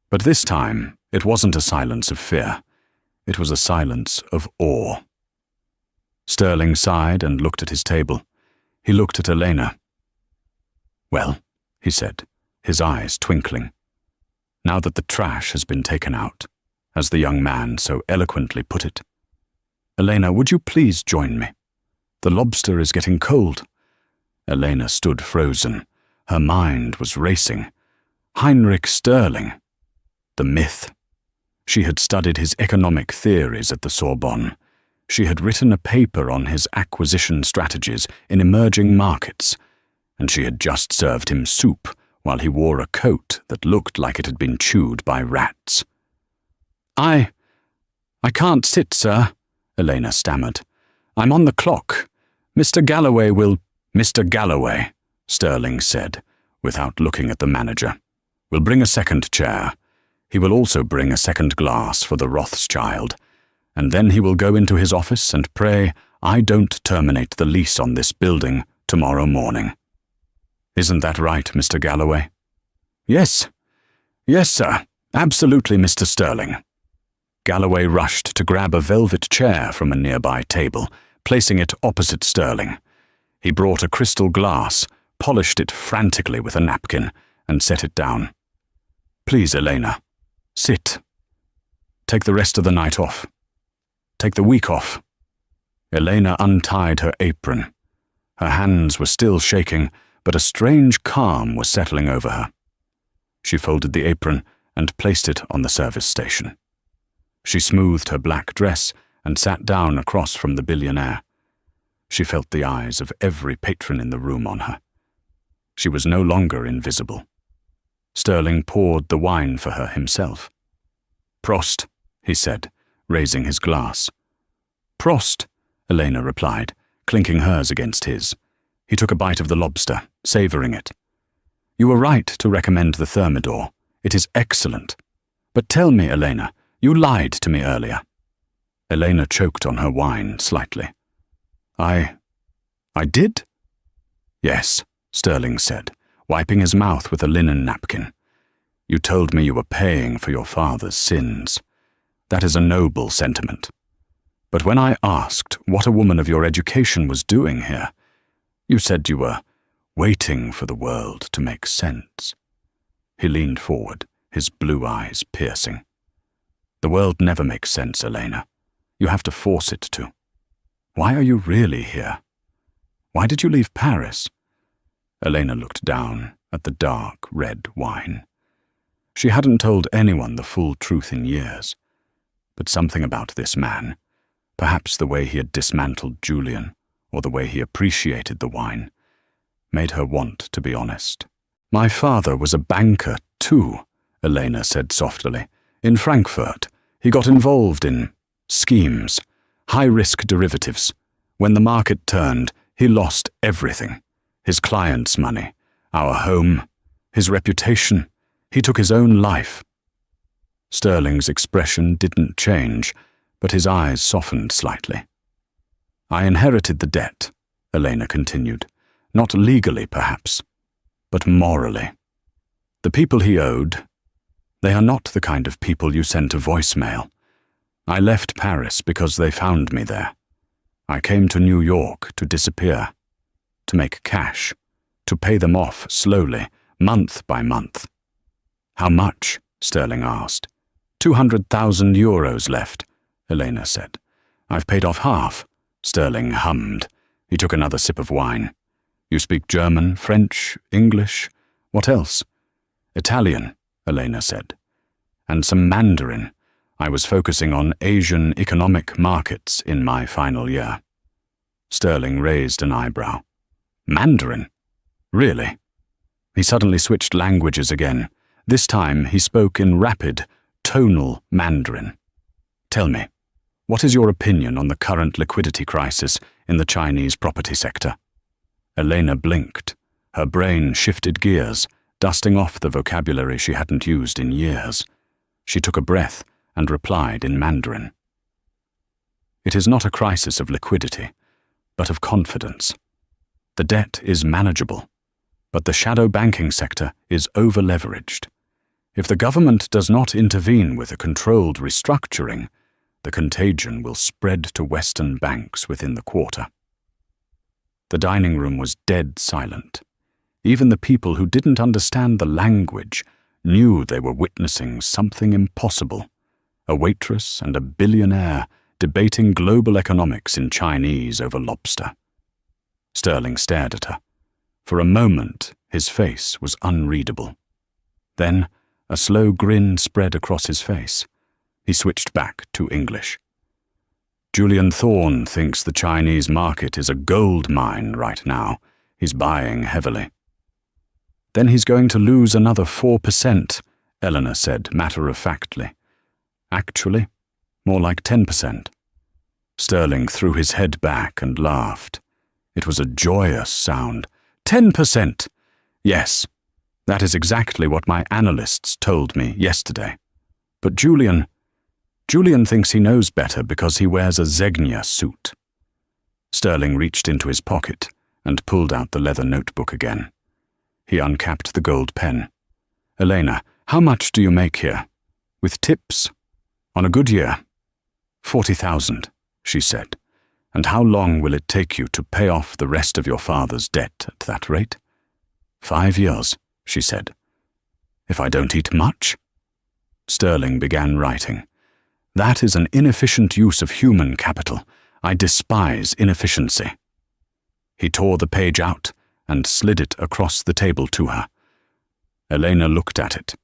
But this time, it wasn't a silence of fear. It was a silence of awe. Sterling sighed and looked at his table. He looked at Elena. "Well," he said, his eyes twinkling. "Now that the trash has been taken out, as the young man so eloquently put it. Elena, would you please join me? The lobster is getting cold." Elena stood frozen. Her mind was racing. Heinrich Sterling. The myth. She had studied his economic theories at the Sorbonne. She had written a paper on his acquisition strategies in emerging markets, and she had just served him soup while he wore a coat that looked like it had been chewed by rats. I can't sit, sir," Elena stammered. "I'm on the clock. Mr. Galloway will—" "Mr. Galloway," Sterling said, without looking at the manager, "will bring a second chair. He will also bring a second glass for the Rothschild, and then he will go into his office and pray I don't terminate the lease on this building tomorrow morning. Isn't that right, Mr. Galloway?" "Yes. Yes, sir. Absolutely, Mr. Sterling." Galloway rushed to grab a velvet chair from a nearby table, placing it opposite Sterling. He brought a crystal glass, polished it frantically with a napkin, and set it down. "Please, Elena, sit. Take the rest of the night off. Take the week off." Elena untied her apron. Her hands were still shaking, but a strange calm was settling over her. She folded the apron and placed it on the service station. She smoothed her black dress and sat down across from the Billionaire. She felt the eyes of every patron in the room on her. She was no longer invisible. Sterling poured the wine for her himself. "Prost," he said, raising his glass. "Prost," Elena replied, clinking hers against his. He took a bite of the lobster, savouring it. "You were right to recommend the Thermidor. It is excellent. But tell me, Elena, you lied to me earlier." Elena choked on her wine slightly. I did?" "Yes," Sterling said, wiping his mouth with a linen napkin. "You told me you were paying for your father's sins. That is a noble sentiment. But when I asked what a woman of your education was doing here, you said you were waiting for the world to make sense." He leaned forward, his blue eyes piercing. "The world never makes sense, Elena. You have to force it to. Why are you really here? Why did you leave Paris?" Elena looked down at the dark red wine. She hadn't told anyone the full truth in years. But something about this man, perhaps the way he had dismantled Julian, or the way he appreciated the wine, made her want to be honest. "My father was a banker, too," Elena said softly. "In Frankfurt, he got involved in schemes, high-risk derivatives. When the market turned, he lost everything. His clients' money, our home, his reputation. He took his own life." Sterling's expression didn't change, but his eyes softened slightly. "I inherited the debt," Elena continued. "Not legally, perhaps, but morally. The people he owed, they are not the kind of people you send to voicemail. I left Paris because they found me there. I came to New York to disappear, to make cash, to pay them off slowly, month by month." "How much?" Sterling asked. 200,000 euros left," Elena said. "I've paid off half," Sterling hummed. He took another sip of wine. "You speak German, French, English? What else?" "Italian," Elena said. "And some Mandarin. I was focusing on Asian economic markets in my final year." Sterling raised an eyebrow. "Mandarin?" Really? He suddenly switched languages again. This time he spoke in rapid, tonal Mandarin. Tell me, what is your opinion on the current liquidity crisis in the Chinese property sector? Elena blinked. Her brain shifted gears, dusting off the vocabulary she hadn't used in years. She took a breath and replied in Mandarin. It is not a crisis of liquidity, but of confidence. The debt is manageable, but the shadow banking sector is over-leveraged. If the government does not intervene with a controlled restructuring, the contagion will spread to Western banks within the quarter. The dining room was dead silent. Even the people who didn't understand the language knew they were witnessing something impossible. A waitress and a billionaire debating global economics in Chinese over lobster. Sterling stared at her. For a moment, his face was unreadable. Then, a slow grin spread across his face. He switched back to English. Julian Thorne thinks the Chinese market is a gold mine right now. He's buying heavily. Then he's going to lose another 4%, Eleanor said matter-of-factly. Actually, more like 10%. Sterling threw his head back and laughed. It was a joyous sound. 10%! Yes, that is exactly what my analysts told me yesterday. But Julian thinks he knows better because he wears a Zegna suit. Sterling reached into his pocket and pulled out the leather notebook again. He uncapped the gold pen. Elena, how much do you make here? With tips? On a good year? 40,000, she said. And how long will it take you to pay off the rest of your father's debt at that rate? 5 years, she said. If I don't eat much? Sterling began writing. That is an inefficient use of human capital. I despise inefficiency. He tore the page out and slid it across the table to her. Elena looked at it.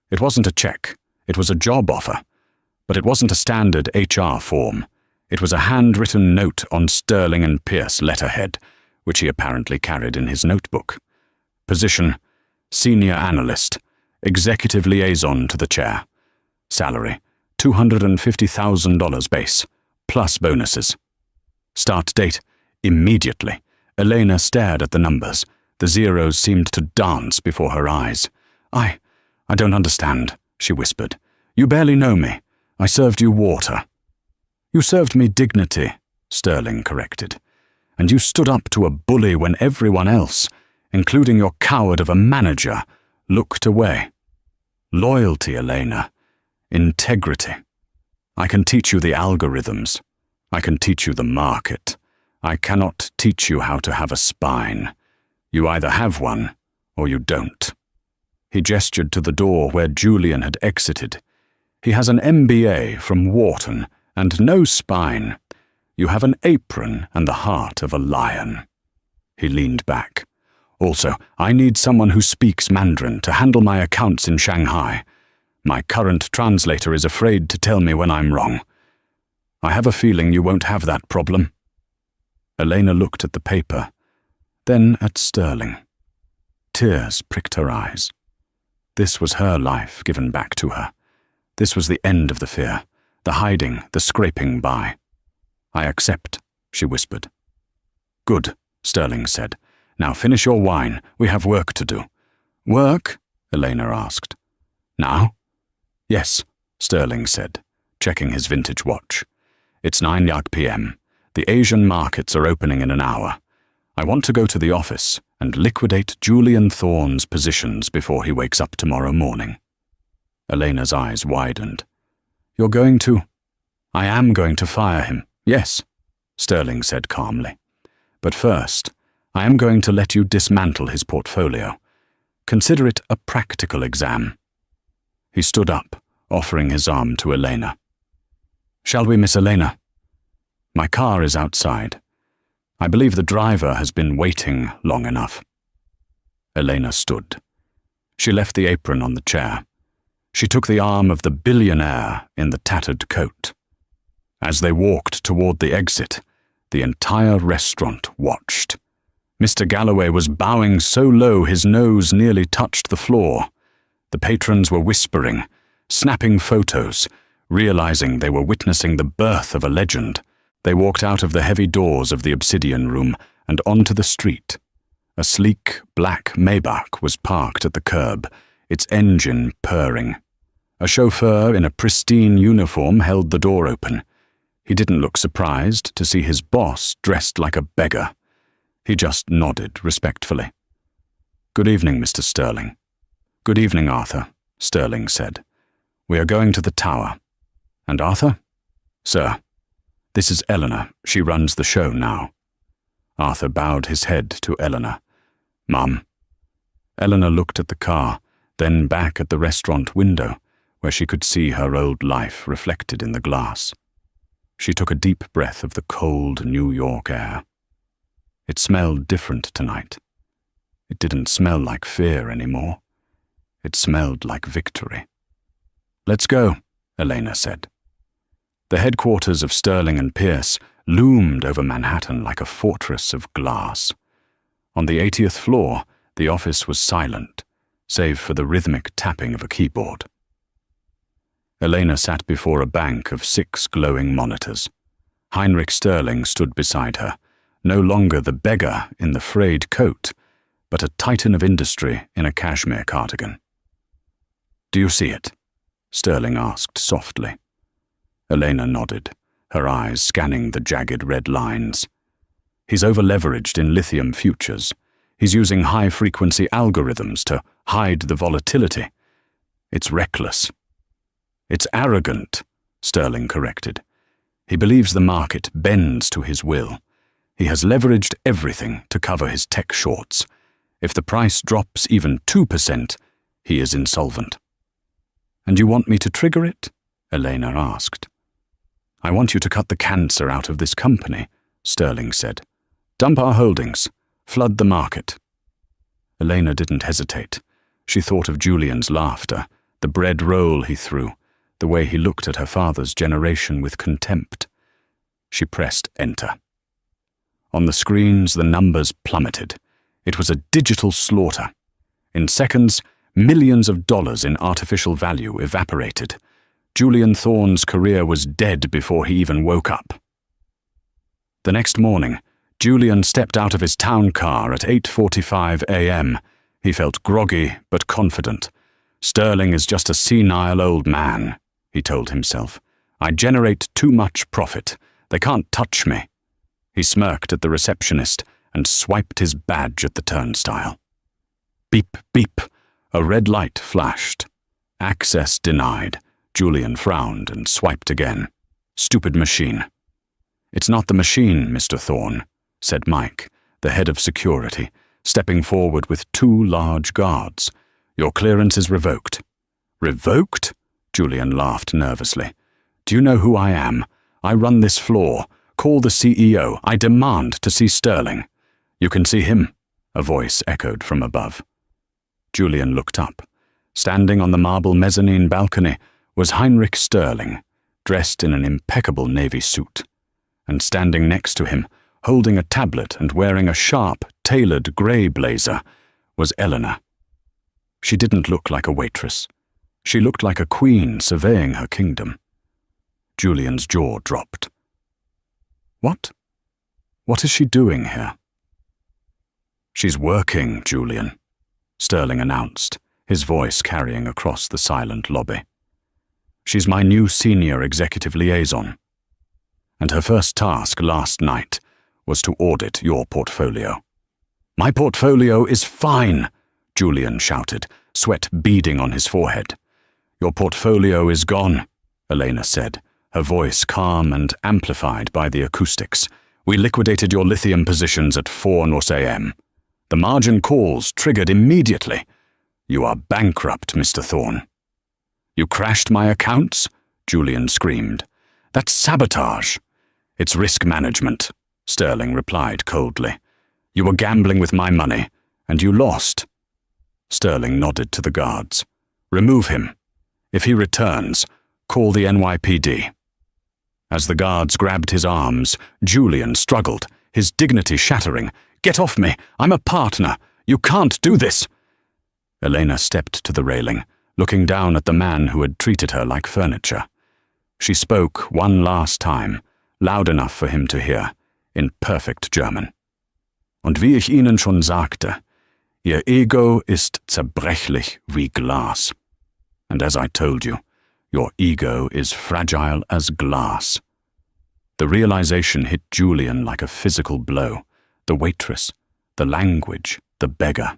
It wasn't a check. It was a job offer. But it wasn't a standard HR form. It was a handwritten note on Sterling and Pierce letterhead, which he apparently carried in his notebook. Position, Senior Analyst, Executive Liaison to the Chair. Salary, $250,000 base, plus bonuses. Start date, immediately. Elena stared at the numbers. The zeros seemed to dance before her eyes. I don't understand, she whispered. You barely know me. I served you water. You served me dignity, Sterling corrected. And you stood up to a bully when everyone else, including your coward of a manager, looked away. Loyalty, Elena. Integrity. I can teach you the algorithms. I can teach you the market. I cannot teach you how to have a spine. You either have one, or you don't. He gestured to the door where Julian had exited. He has an MBA from Wharton, and no spine. You have an apron and the heart of a lion. He leaned back. Also, I need someone who speaks Mandarin to handle my accounts in Shanghai. My current translator is afraid to tell me when I'm wrong. I have a feeling you won't have that problem. Elena looked at the paper, then at Sterling. Tears pricked her eyes. This was her life given back to her. This was the end of the fear, the hiding, the scraping by. I accept, she whispered. Good, Sterling said. Now finish your wine. We have work to do. Work? Elena asked. Now? Yes, Sterling said, checking his vintage watch. It's 9 p.m. The Asian markets are opening in an hour. I want to go to the office and liquidate Julian Thorne's positions before he wakes up tomorrow morning. Elena's eyes widened. You're going to? I am going to fire him, yes, Sterling said calmly. But first, I am going to let you dismantle his portfolio. Consider it a practical exam. He stood up, offering his arm to Elena. Shall we, Miss Elena? My car is outside. I believe the driver has been waiting long enough. Elena stood. She left the apron on the chair. She took the arm of the billionaire in the tattered coat. As they walked toward the exit, the entire restaurant watched. Mr. Galloway was bowing so low his nose nearly touched the floor. The patrons were whispering, snapping photos, realizing they were witnessing the birth of a legend. They walked out of the heavy doors of the obsidian room and onto the street. A sleek, black Maybach was parked at the curb, its engine purring. A chauffeur in a pristine uniform held the door open. He didn't look surprised to see his boss dressed like a beggar. He just nodded respectfully. "Good evening, Mr. Sterling." "Good evening, Arthur," Sterling said. "We are going to the tower." "And Arthur?" "Sir, this is Eleanor. She runs the show now." Arthur bowed his head to Eleanor. "Mum." Eleanor looked at the car, then back at the restaurant window, where she could see her old life reflected in the glass. She took a deep breath of the cold New York air. It smelled different tonight. It didn't smell like fear anymore. It smelled like victory. "Let's go," Elena said. The headquarters of Sterling and Pierce loomed over Manhattan like a fortress of glass. On the 80th floor, the office was silent, save for the rhythmic tapping of a keyboard. Elena sat before a bank of 6 glowing monitors. Heinrich Sterling stood beside her, no longer the beggar in the frayed coat, but a titan of industry in a cashmere cardigan. "Do you see it?" Sterling asked softly. Elena nodded, her eyes scanning the jagged red lines. "He's over-leveraged in lithium futures. He's using high-frequency algorithms to hide the volatility. It's reckless." "It's arrogant," Sterling corrected. "He believes the market bends to his will. He has leveraged everything to cover his tech shorts. If the price drops even 2%, he is insolvent." "And you want me to trigger it?" Elena asked. "I want you to cut the cancer out of this company," Sterling said. "Dump our holdings. Flood the market." Elena didn't hesitate. She thought of Julian's laughter, the bread roll he threw, the way he looked at her father's generation with contempt. She pressed enter. On the screens, the numbers plummeted. It was a digital slaughter. In seconds, millions of dollars in artificial value evaporated. Julian Thorne's career was dead before he even woke up. The next morning, Julian stepped out of his town car at 8:45 a.m. He felt groggy but confident. "Sterling is just a senile old man," he told himself. "I generate too much profit. They can't touch me." He smirked at the receptionist and swiped his badge at the turnstile. Beep, beep. A red light flashed. "Access denied." Julian frowned and swiped again. "Stupid machine." "It's not the machine, Mr. Thorne," said Mike, the head of security, stepping forward with 2 large guards. "Your clearance is revoked." "Revoked?" Julian laughed nervously. "Do you know who I am? I run this floor. Call the CEO. I demand to see Sterling." "You can see him," a voice echoed from above. Julian looked up. Standing on the marble mezzanine balcony was Heinrich Sterling, dressed in an impeccable navy suit. And standing next to him, holding a tablet and wearing a sharp, tailored grey blazer, was Eleanor. She didn't look like a waitress. She looked like a queen surveying her kingdom. Julian's jaw dropped. What? What is she doing here? "She's working, Julian," Sterling announced, his voice carrying across the silent lobby. "She's my new senior executive liaison. And her first task last night was to audit your portfolio." "My portfolio is fine," Julian shouted, sweat beading on his forehead. "Your portfolio is gone," Elena said, her voice calm and amplified by the acoustics. "We liquidated your lithium positions at 4 a.m. The margin calls triggered immediately. You are bankrupt, Mr. Thorne." "You crashed my accounts?" Julian screamed. "That's sabotage." "It's risk management," Sterling replied coldly. "You were gambling with my money, and you lost." Sterling nodded to the guards. "Remove him. If he returns, call the NYPD." As the guards grabbed his arms, Julian struggled, his dignity shattering. Get off me! I'm a partner! You can't do this!" Elena stepped to the railing, looking down at the man who had treated her like furniture. She spoke one last time, loud enough for him to hear, in perfect German. "Und wie ich Ihnen schon sagte, Ihr Ego ist zerbrechlich wie Glas. And as I told you, your ego is fragile as glass." The realization hit Julian like a physical blow. The waitress, the language, the beggar.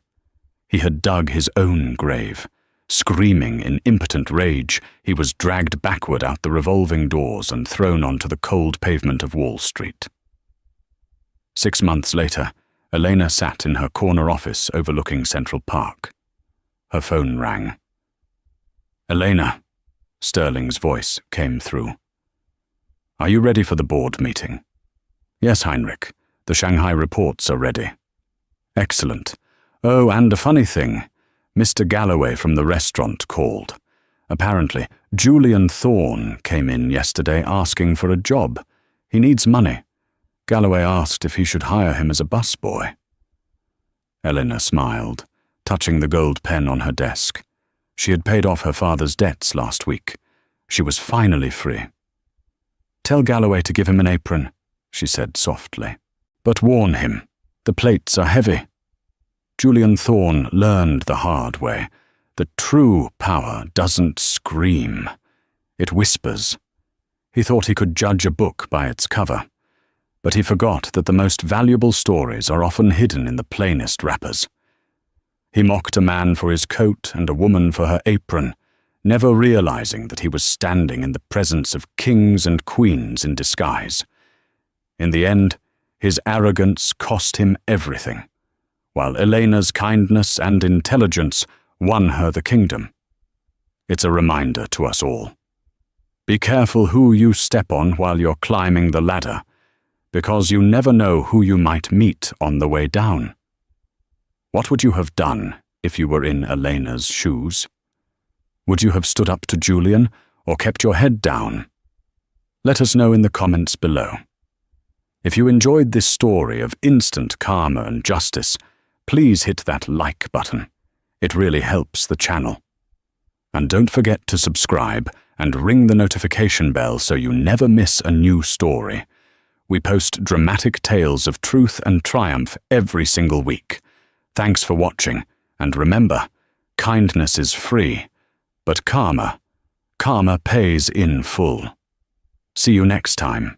He had dug his own grave. Screaming in impotent rage, he was dragged backward out the revolving doors and thrown onto the cold pavement of Wall Street. 6 months later, Elena sat in her corner office overlooking Central Park. Her phone rang. "Elena," Sterling's voice came through. "Are you ready for the board meeting?" "Yes, Heinrich. The Shanghai reports are ready." "Excellent. Oh, and a funny thing. Mr. Galloway from the restaurant called. Apparently, Julian Thorne came in yesterday asking for a job. He needs money. Galloway asked if he should hire him as a busboy." Elena smiled, touching the gold pen on her desk. She had paid off her father's debts last week. She was finally free. "Tell Galloway to give him an apron," she said softly. "But warn him. The plates are heavy." Julian Thorne learned the hard way. The true power doesn't scream. It whispers. He thought he could judge a book by its cover. But he forgot that the most valuable stories are often hidden in the plainest wrappers. He mocked a man for his coat and a woman for her apron, never realizing that he was standing in the presence of kings and queens in disguise. In the end, his arrogance cost him everything, while Elena's kindness and intelligence won her the kingdom. It's a reminder to us all. Be careful who you step on while you're climbing the ladder, because you never know who you might meet on the way down. What would you have done if you were in Elena's shoes? Would you have stood up to Julian or kept your head down? Let us know in the comments below. If you enjoyed this story of instant karma and justice, please hit that like button. It really helps the channel. And don't forget to subscribe and ring the notification bell so you never miss a new story. We post dramatic tales of truth and triumph every single week. Thanks for watching, and remember, kindness is free, but karma pays in full. See you next time.